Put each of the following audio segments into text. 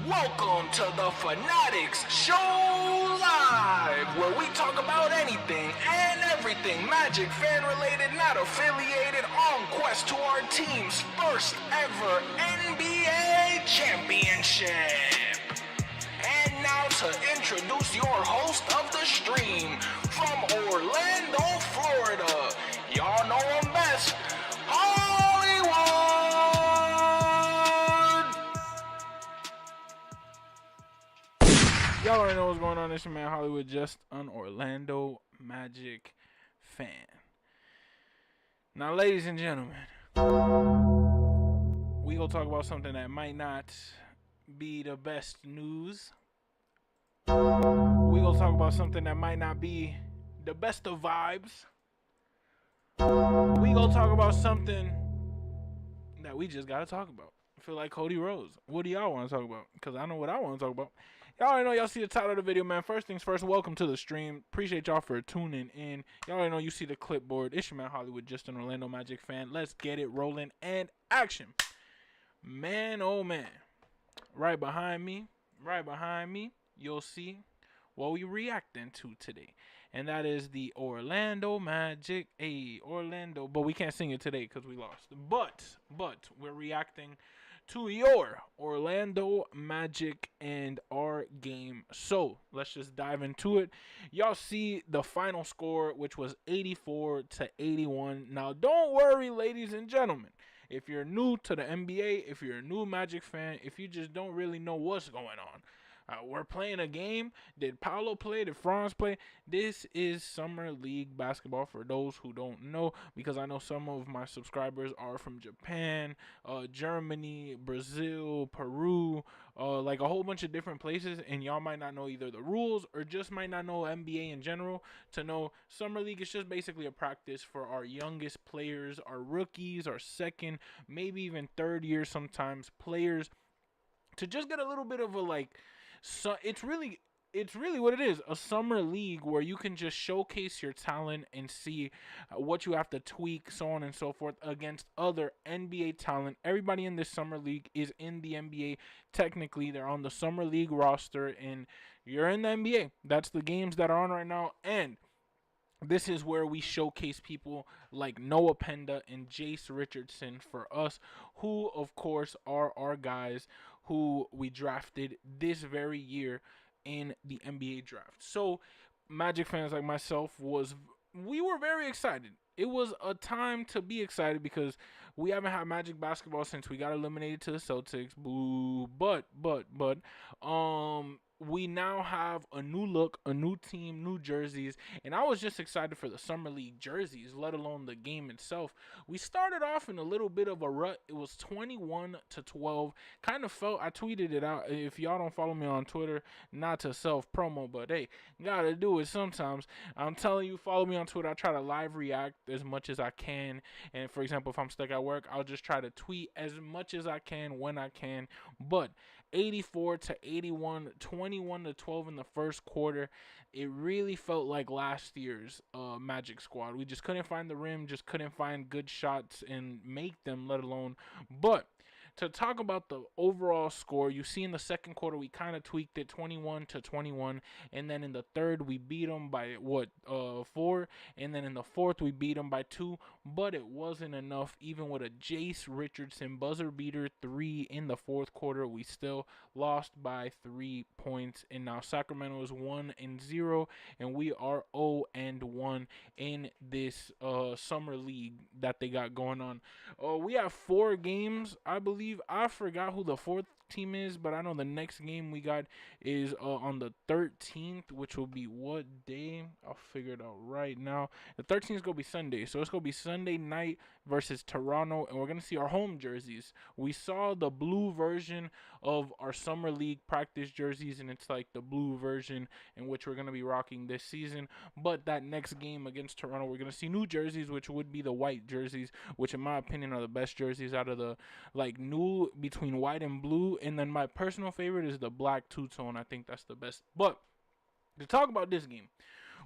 Welcome to the Fannattics Show Live, where we talk about anything and everything Magic fan related, not affiliated, on quest to our team's first ever NBA championship. And now to introduce your host of the stream, from Orlando, Florida, y'all know him best, Hollywood! Y'all already know what's going on. It's your man Hollywood, just an Orlando Magic fan. Now, ladies and gentlemen, we gonna talk about something that might not be the best news. We gonna talk about something that might not be the best of vibes. We gonna talk about something that we just gotta talk about. I feel like Cody Rose. What do y'all want to talk about? Because I know what I want to talk about. Y'all already know, y'all see the title of the video, man. First things first, welcome to the stream. Appreciate y'all for tuning in. Y'all already know, you see the clipboard. It's your man Hollywood, just an Orlando Magic fan. Let's get it rolling and action. Man, oh man. Right behind me, you'll see what we reacting to today. And that is the Orlando Magic. Orlando. But we can't sing it today because we lost. But we're reacting to your Orlando Magic and our game. So let's just dive into it. Y'all see the final score, which was 84-81. Now, don't worry, ladies and gentlemen. If you're new to the NBA, if you're a new Magic fan, if you just don't really know what's going on, we're playing a game. Did Paolo play? Did Franz play? This is Summer League basketball for those who don't know, because I know some of my subscribers are from Japan, Germany, Brazil, Peru, like a whole bunch of different places, and y'all might not know either the rules or just might not know NBA in general. To know, Summer League is just basically a practice for our youngest players, our rookies, our second, maybe even third year sometimes players, to just get a little bit of a so it's really what it is, a summer league where you can just showcase your talent and see what you have to tweak, so on and so forth, against other NBA talent. Everybody in this summer league is in the NBA. Technically, they're on the summer league roster, and you're in the NBA. That's the games that are on right now, and this is where we showcase people like Noah Penda and Jace Richardson for us, who, of course, are our guys who we drafted this very year in the NBA draft. So, Magic fans like myself we were very excited. It was a time to be excited because we haven't had Magic basketball since we got eliminated to the Celtics. Boo. But we now have a new look, a new team, new jerseys, and I was just excited for the Summer League jerseys, let alone the game itself. We started off in a little bit of a rut. It was 21-12. Kind of felt, I tweeted it out. If y'all don't follow me on Twitter, not to self-promo, but hey, gotta do it sometimes. I'm telling you, follow me on Twitter. I try to live react as much as I can, and for example, if I'm stuck at work, I'll just try to tweet as much as I can when I can. But 84-81, 21-12 in the first quarter. It really felt like last year's Magic squad. We just couldn't find the rim, just couldn't find good shots and make them, let alone. But to talk about the overall score, you see in the second quarter we kind of tweaked it, 21-21, and then in the third we beat them by 4, and then in the fourth we beat them by 2, but it wasn't enough. Even with a Jace Richardson buzzer beater 3 in the fourth quarter, we still lost by 3 points, and now Sacramento is 1-0, and we are 0-1 in this summer league that they got going on. We have 4 games, I believe. I forgot who the fourth team is, but I know the next game we got is on the 13th, which will be what day? I'll figure it out right now. The 13th is going to be Sunday, so it's going to be Sunday night versus Toronto, and we're going to see our home jerseys. We saw the blue version of our Summer League practice jerseys, and it's like the blue version in which we're going to be rocking this season, but that next game against Toronto, we're going to see new jerseys, which would be the white jerseys, which in my opinion are the best jerseys out of the new between white and blue. And then my personal favorite is the black two-tone. I think that's the best. But to talk about this game,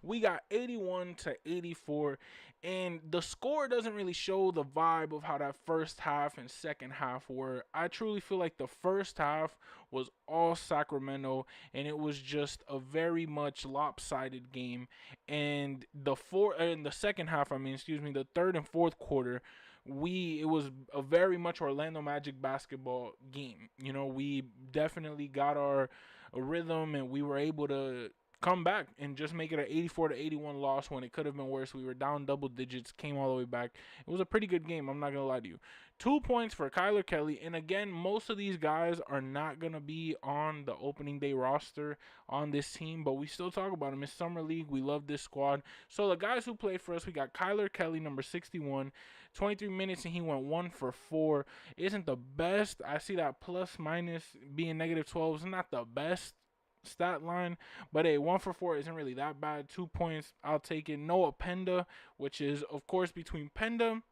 We got 81-84, and the score doesn't really show the vibe of how that first half and second half were. I truly feel like the first half was all Sacramento, and it was just a very much lopsided game. And in the second half, the third and fourth quarter, it was a very much Orlando Magic basketball game. We definitely got our rhythm, and we were able to come back and just make it an 84-81 loss when it could have been worse. We were down double digits, came all the way back. It was a pretty good game, I'm not going to lie to you. 2 points for Kyler Kelly, and again, most of these guys are not going to be on the opening day roster on this team, but we still talk about them. It's Summer League. We love this squad. So the guys who played for us, we got Kyler Kelly, number 61, 23 minutes, and he went 1 for 4. Isn't the best. I see that plus minus being -12 is not the best stat line, but a 1 for 4 isn't really that bad. 2 points, I'll take it. Noah Penda, which is of course between Penda,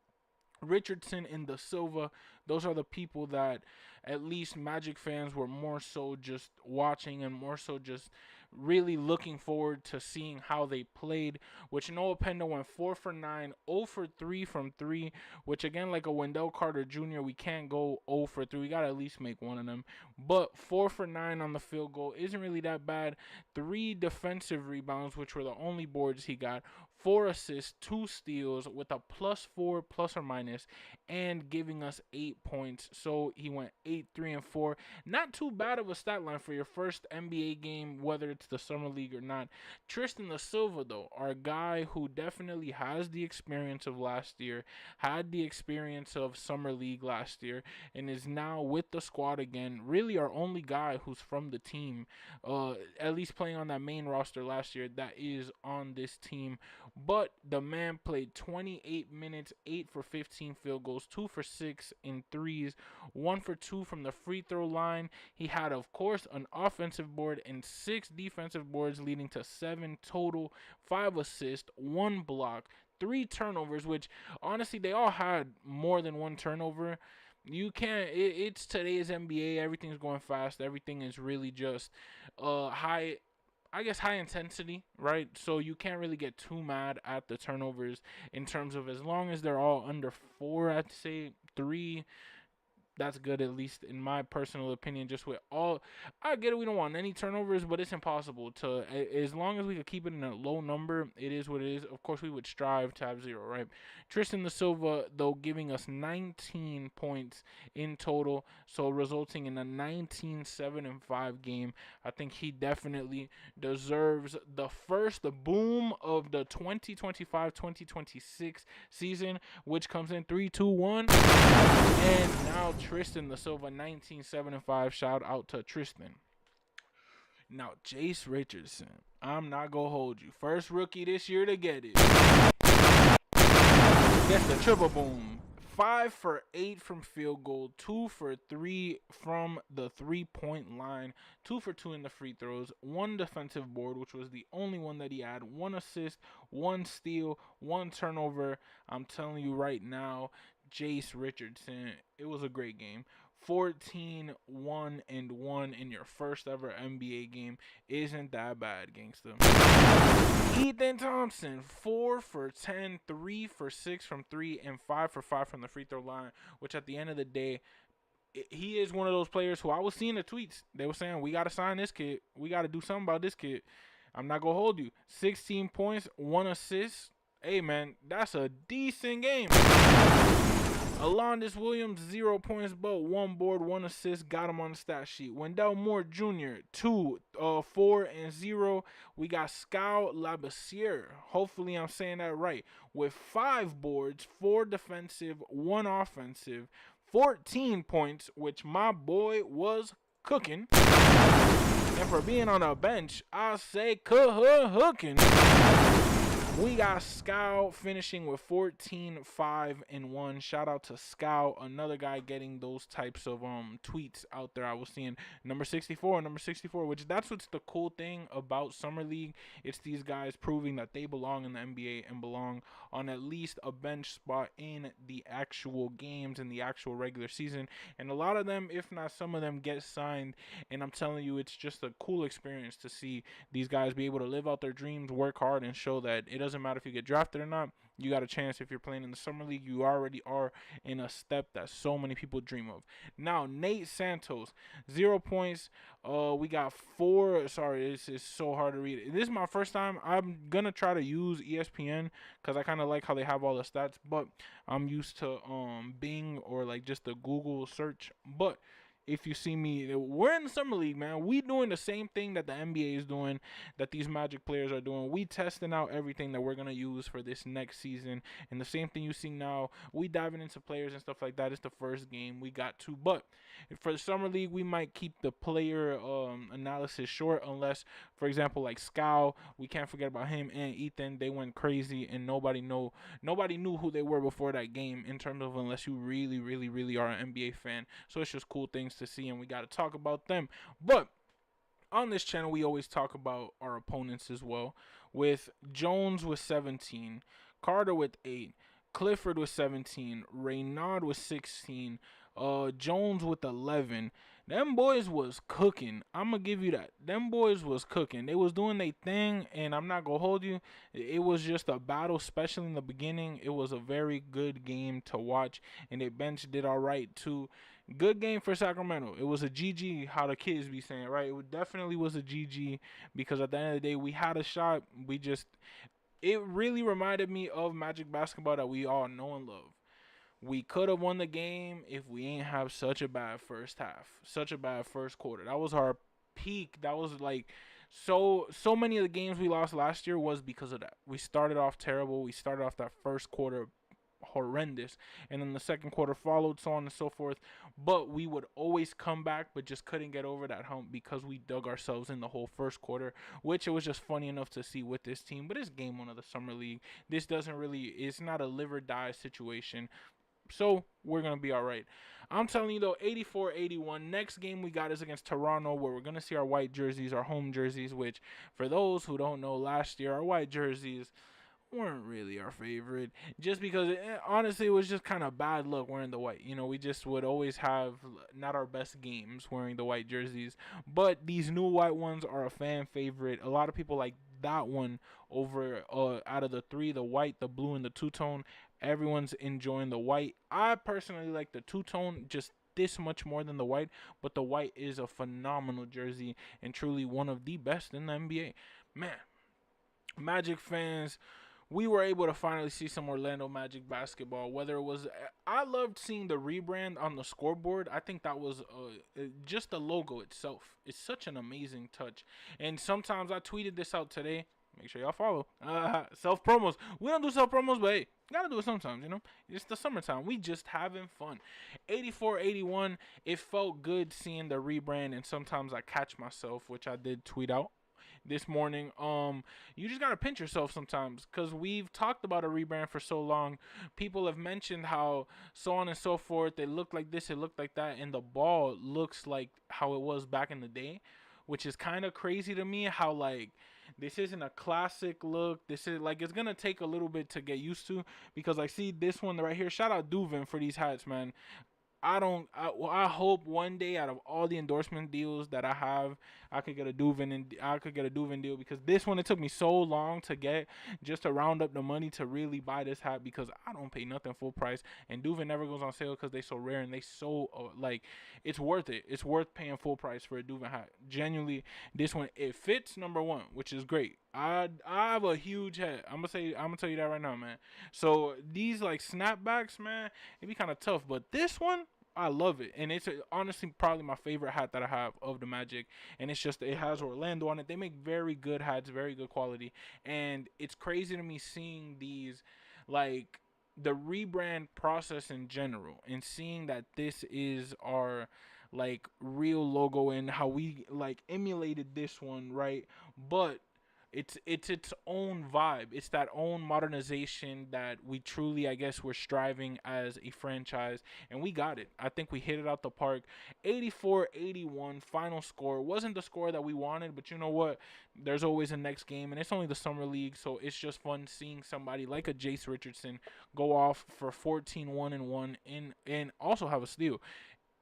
Richardson, and the Silva. Those are the people that at least Magic fans were more so just watching and more so just really looking forward to seeing how they played, which Noah Penda went 4 for 9, 0 for 3 from 3, which again, like a Wendell Carter Jr., we can't go 0 for 3. We got to at least make one of them. But 4 for 9 on the field goal isn't really that bad. 3 defensive rebounds, which were the only boards he got. 4 assists, 2 steals with a +4 plus or minus, and giving us 8 points. So he went 8, 3, and 4. Not too bad of a stat line for your first NBA game, whether it's the Summer League or not. Tristan da Silva, though, our guy who definitely has the experience of last year, had the experience of Summer League last year, and is now with the squad again. Really our only guy who's from the team, at least playing on that main roster last year, that is on this team. But the man played 28 minutes, 8 for 15 field goals, 2 for 6 in threes, 1 for 2 from the free throw line. He had, of course, an offensive board and 6 defensive boards, leading to 7 total, 5 assists, 1 block, 3 turnovers, which honestly they all had more than 1 turnover. You can't. It's today's NBA. Everything's going fast. Everything is really just high intensity, right? So you can't really get too mad at the turnovers in terms of, as long as they're all under 4, I'd say 3. That's good, at least in my personal opinion. Just with all, I get it, we don't want any turnovers, but it's impossible to, as long as we could keep it in a low number, it is what it is. Of course, we would strive to have 0, right? Tristan da Silva, though, giving us 19 points in total, so resulting in a 19-7-5 game. I think he definitely deserves the first boom of the 2025-2026 season, which comes in 3, 2, 1, and now Tristan da Silva, 19-7-5. Shout out to Tristan. Now, Jace Richardson, I'm not going to hold you. First rookie this year to get it. Gets the triple boom. 5 for 8 from field goal, 2 for 3 from the 3-point line, 2 for 2 in the free throws, 1 defensive board, which was the only one that he had, 1 assist, 1 steal, 1 turnover. I'm telling you right now, Jace Richardson, it was a great game. 14-1-1 in your first ever NBA game isn't that bad, gangsta. Ethan Thompson, 4 for 10, 3 for 6 from 3, and 5 for 5 from the free throw line, which at the end of the day, he is one of those players who, I was seeing the tweets. They were saying, we got to sign this kid. We got to do something about this kid. I'm not going to hold you. 16 points, 1 assist. Hey, man, that's a decent game. Alondis Williams, 0 points, but 1 board, 1 assist, got him on the stat sheet. Wendell Moore Jr., 2, 4, and 0. We got Scout Labissiere, hopefully I'm saying that right, with 5 boards, 4 defensive, 1 offensive, 14 points, which my boy was cooking. And for being on a bench, I say cooking. We got Scout finishing with 14-5-1. Shout out to Scout, another guy getting those types of tweets out there. I was seeing number 64, which that's what's the cool thing about Summer League. It's these guys proving that they belong in the NBA and belong on at least a bench spot in the actual games in the actual regular season. And a lot of them, if not some of them, get signed. And I'm telling you, it's just a cool experience to see these guys be able to live out their dreams, work hard, and show that it doesn't matter if you get drafted or not. You got a chance if you're playing in the Summer League. You already are in a step that so many people dream of. Now, Nate Santos, 0 points. We got 4. Sorry, this is so hard to read. This is my first time. I'm going to try to use ESPN because I kind of like how they have all the stats. But I'm used to Bing or like just the Google search. But if you see me, we're in the Summer League, man. We doing the same thing that the NBA is doing, that these Magic players are doing. We testing out everything that we're going to use for this next season. And the same thing you see now, we diving into players and stuff like that. It's the first game we got to. But for the Summer League, we might keep the player analysis short unless, for example, like Scow, we can't forget about him and Ethan. They went crazy and nobody knew who they were before that game in terms of unless you really, really, really are an NBA fan. So it's just cool things to see and we got to talk about them. But on this channel, we always talk about our opponents as well. With Jones with 17, Carter with 8, Clifford with 17, Raynaud with 16, Jones with 11. Them boys was cooking. I'm going to give you that. Them boys was cooking. They was doing their thing, and I'm not going to hold you. It was just a battle, especially in the beginning. It was a very good game to watch, and the bench did all right, too. Good game for Sacramento. It was a GG, how the kids be saying, right? It definitely was a GG because at the end of the day, we had a shot. It really reminded me of Magic basketball that we all know and love. We could have won the game if we ain't have such a bad first half, such a bad first quarter. That was our peak. That was like so many of the games we lost last year was because of that. We started off terrible. We started off that first quarter horrendous, and then the second quarter followed, so on and so forth. But we would always come back, but just couldn't get over that hump because we dug ourselves in the whole first quarter, which it was just funny enough to see with this team. But it's game 1 of the Summer League. It's not a live or die situation. So we're going to be all right. I'm telling you, though, 84-81. Next game we got is against Toronto, where we're going to see our white jerseys, our home jerseys, which for those who don't know, last year our white jerseys weren't really our favorite. Just because, honestly, it was just kind of bad luck wearing the white. We just would always have not our best games wearing the white jerseys. But these new white ones are a fan favorite. A lot of people like that one over out of the 3, the white, the blue, and the two-tone. Everyone's enjoying the white. I personally like the two-tone just this much more than the white, but the white is a phenomenal jersey and truly one of the best in the NBA. Man, Magic fans, we were able to finally see some Orlando Magic basketball. I loved seeing the rebrand on the scoreboard. I think that was just the logo itself. It's such an amazing touch. And sometimes I tweeted this out today. Make sure y'all follow. Self promos. We don't do self promos, but hey, gotta do it sometimes, It's the summertime. We just having fun. 84-81. It felt good seeing the rebrand, and sometimes I catch myself, which I did tweet out this morning. You just gotta pinch yourself sometimes, because we've talked about a rebrand for so long. People have mentioned how so on and so forth. It looked like this, it looked like that, and the ball looks like how it was back in the day, which is kind of crazy to me. How like this isn't a classic look. This is like, it's gonna take a little bit to get used to, because I see this one right here. Shout out Duvin for these hats, man. I hope one day out of all the endorsement deals that I have, I could get a Duvin deal, because this one, it took me so long to get, just to round up the money to really buy this hat, because I don't pay nothing full price, and Duvin never goes on sale because they so rare, and they so like, it's worth it. It's worth paying full price for a Duvin hat. Genuinely, this one, it fits, number one, which is great. I have a huge head. I'm gonna tell you that right now, man. So these like snapbacks, man, it be kind of tough, but this one, I love it, and it's honestly probably my favorite hat that I have of the Magic. And it's just, it has Orlando on it. They make very good hats, very good quality, and it's crazy to me seeing these, like, the rebrand process in general, and seeing that this is our like real logo and how we like emulated this one, right? But It's its own vibe. It's that own modernization that we truly, I guess, we're striving as a franchise, and we got it. I think we hit it out the park. 84-81 final score. Wasn't the score that we wanted, but you know what? There's always a next game, and it's only the summer league, so it's just fun seeing somebody like a Jace Richardson go off for 14-1-1 and also have a steal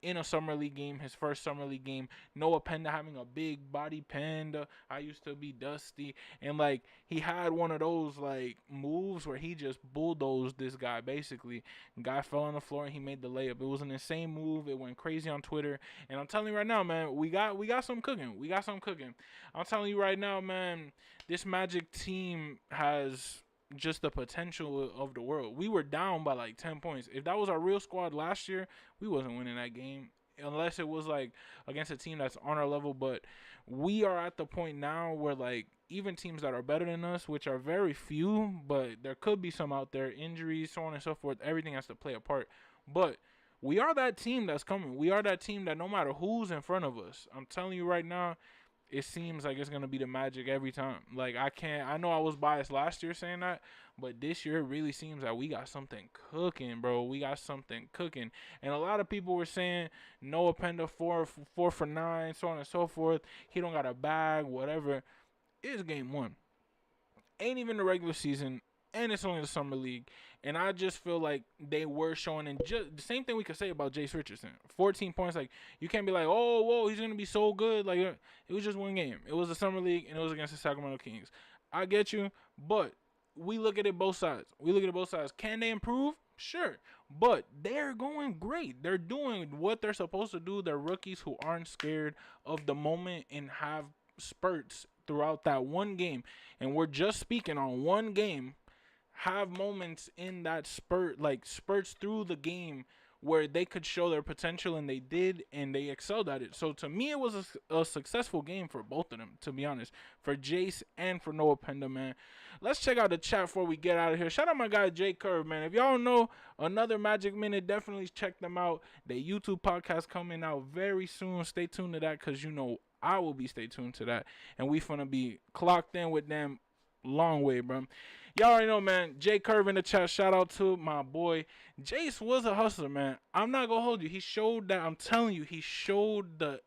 in a summer league game, his first summer league game. Noah Penda having a big body panda. I used to be Dusty, and like he had one of those like moves where he just bulldozed this guy basically. Guy fell on the floor and he made the layup. It was an insane move. It went crazy on Twitter, and I'm telling you right now, man, we got some cooking. We got some cooking. I'm telling you right now, man, this Magic team has just the potential of the world. We were down by like 10 points. If that was our real squad last year, we wasn't winning that game unless it was like against a team that's on our level. But we are at the point now where like even teams that are better than us, which are very few, but there could be some out there, injuries, so on and so forth, everything has to play a part. But we are that team that's coming. We are that team that no matter who's in front of us, I'm telling you right now, it seems like it's going to be the Magic every time. Like, I know I was biased last year saying that, but this year it really seems that we got something cooking, bro. We got something cooking. And a lot of people were saying Noah Penda 4 for 9, so on and so forth. He don't got a bag, whatever. It's game one. Ain't even the regular season, and it's only the summer league. And I just feel like they were showing, and just the same thing we could say about Jace Richardson. 14 points, like you can't be like, oh, whoa, he's gonna be so good. Like it was just one game. It was the summer league, and it was against the Sacramento Kings. I get you, but we look at it both sides. Can they improve? Sure, but they're going great. They're doing what they're supposed to do. They're rookies who aren't scared of the moment and have spurts throughout that one game. And we're just speaking on one game. Have moments in that spurt, like spurts through the game where they could show their potential, and they did, and they excelled at it. So to me, it was a successful game for both of them, to be honest, for Jace and for Noah Penda, man. Let's check out the chat before we get out of here. Shout out my guy Jay Curve, man. If y'all know another Magic Minute, definitely check them out. The YouTube podcast coming out very soon. Stay tuned to that, because you know I will be stay tuned to that, and we finna be clocked in with them long way, bro. Y'all already know, man. Jay Curve in the chat. Shout out to my boy. Jace was a hustler, man. I'm not going to hold you. He showed that. I'm telling you, he showed the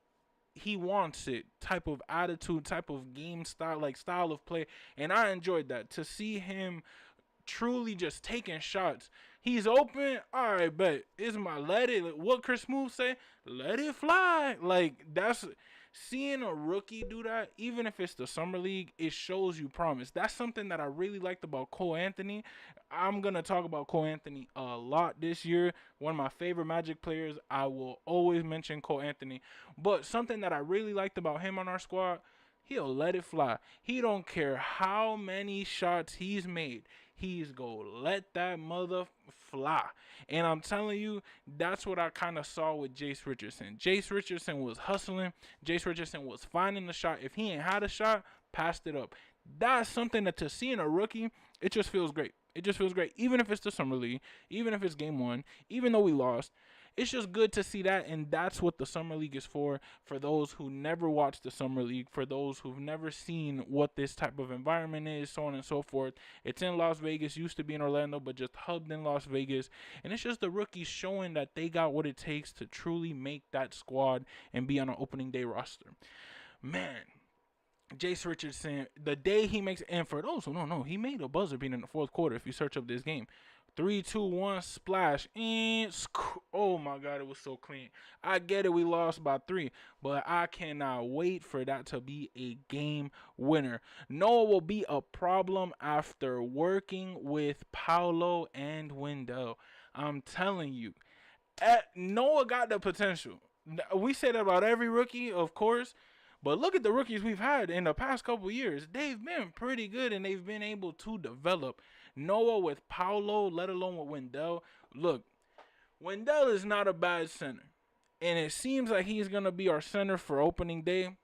he wants it type of attitude, type of game style, like style of play. And I enjoyed that. To see him truly just taking shots. He's open. All right, bet. It's my let it. What Chris Smooth say? Let it fly. Like, that's... Seeing a rookie do that, even if it's the summer league, it shows you promise. That's something that I really liked about Cole Anthony. I'm going to talk about Cole Anthony a lot this year. One of my favorite Magic players. I will always mention Cole Anthony. But something that I really liked about him on our squad, he'll let it fly. He don't care how many shots he's made. He's gonna let that mother fly. And I'm telling you, that's what I kind of saw with Jace Richardson. Jace Richardson was hustling. Jace Richardson was finding the shot. If he ain't had a shot, passed it up. That's something that to see in a rookie, it just feels great. It just feels great. Even if it's the summer league, even if it's game one, even though we lost, it's just good to see that, and that's what the summer league is for those who never watched the summer league, for those who've never seen what this type of environment is, so on and so forth. It's in Las Vegas, used to be in Orlando, but just hubbed in Las Vegas, and it's just the rookies showing that they got what it takes to truly make that squad and be on an opening day roster. Man, Jace Richardson, the day he makes, and for those who don't know, he made a buzzer beat in the fourth quarter if you search up this game. 3, 2, 1, splash, and oh my God, it was so clean. I get it, we lost by 3, but I cannot wait for that to be a game winner. Noah will be a problem after working with Paolo and Wendell. I'm telling you, Noah got the potential. We say that about every rookie, of course, but look at the rookies we've had in the past couple years. They've been pretty good, and they've been able to develop. Noah with Paolo, let alone with Wendell. Look, Wendell is not a bad center, and it seems like he's going to be our center for opening day.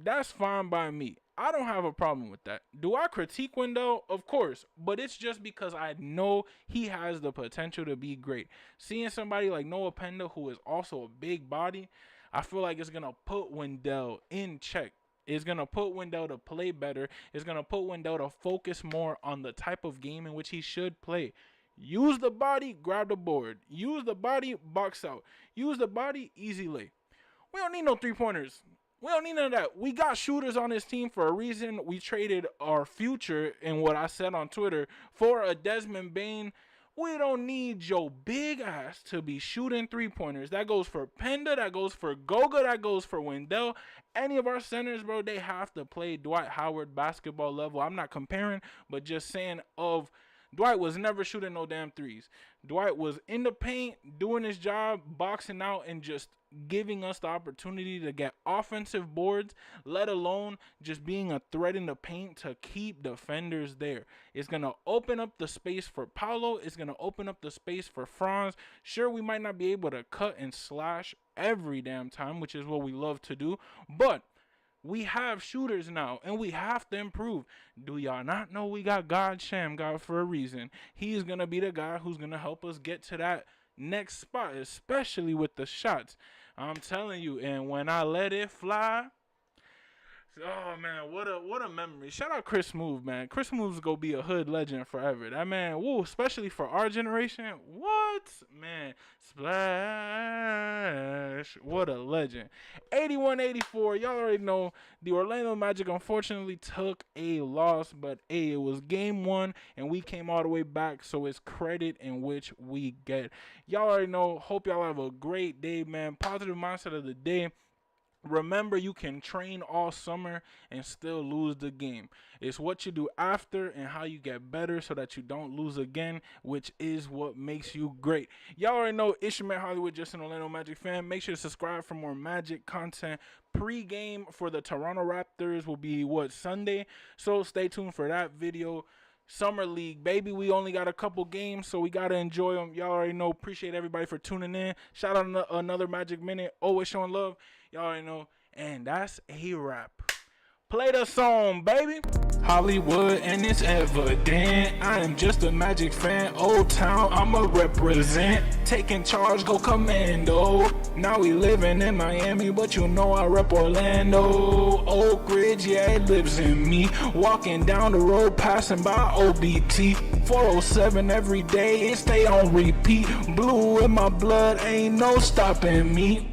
That's fine by me. I don't have a problem with that. Do I critique Wendell? Of course, but it's just because I know he has the potential to be great. Seeing somebody like Noah Penda, who is also a big body, I feel like it's going to put Wendell in check. It's going to put Wendell to play better. It's going to put Wendell to focus more on the type of game in which he should play. Use the body, grab the board. Use the body, box out. Use the body, easy lay. We don't need no three-pointers. We don't need none of that. We got shooters on this team for a reason. We traded our future, in what I said on Twitter, for a Desmond Bane. We don't need your big ass to be shooting three-pointers. That goes for Penda. That goes for Goga. That goes for Wendell. Any of our centers, bro, they have to play Dwight Howard basketball level. I'm not comparing, but just saying Dwight was never shooting no damn threes. Dwight was in the paint, doing his job, boxing out, and just giving us the opportunity to get offensive boards, let alone just being a threat in the paint to keep defenders there. It's going to open up the space for Paolo. It's going to open up the space for Franz. Sure, we might not be able to cut and slash every damn time, which is what we love to do, but we have shooters now, and we have to improve. Do y'all not know we got God for a reason? He's going to be the guy who's going to help us get to that next spot, especially with the shots. I'm telling you, and when I let it fly, oh, man, what a memory. Shout out Chris Move, man. Chris Move's going to be a hood legend forever. That man, woo, especially for our generation. What? Man, splash. What a legend. 81-84. Y'all already know the Orlando Magic unfortunately took a loss, but, hey, it was game one, and we came all the way back, so it's credit in which we get. Y'all already know. Hope y'all have a great day, man. Positive mindset of the day. Remember, you can train all summer and still lose the game. It's what you do after and how you get better so that you don't lose again, which is what makes you great. Y'all already know Ishmael Hollywood, just an Orlando Magic fan. Make sure to subscribe for more Magic content. Pre-game for the Toronto Raptors will be, Sunday? So stay tuned for that video. Summer League, baby. We only got a couple games, so we got to enjoy them. Y'all already know. Appreciate everybody for tuning in. Shout out another Magic Minute. Always showing love. Y'all already know. And that's a wrap. Play the song, baby. Hollywood, and it's evident. I am just a Magic fan. Old Town, I'ma represent. Taking charge, go commando. Now we living in Miami, but you know I rep Orlando. Oak Ridge, yeah, it lives in me. Walking down the road, passing by OBT. 407 every day, it stay on repeat. Blue in my blood, ain't no stopping me.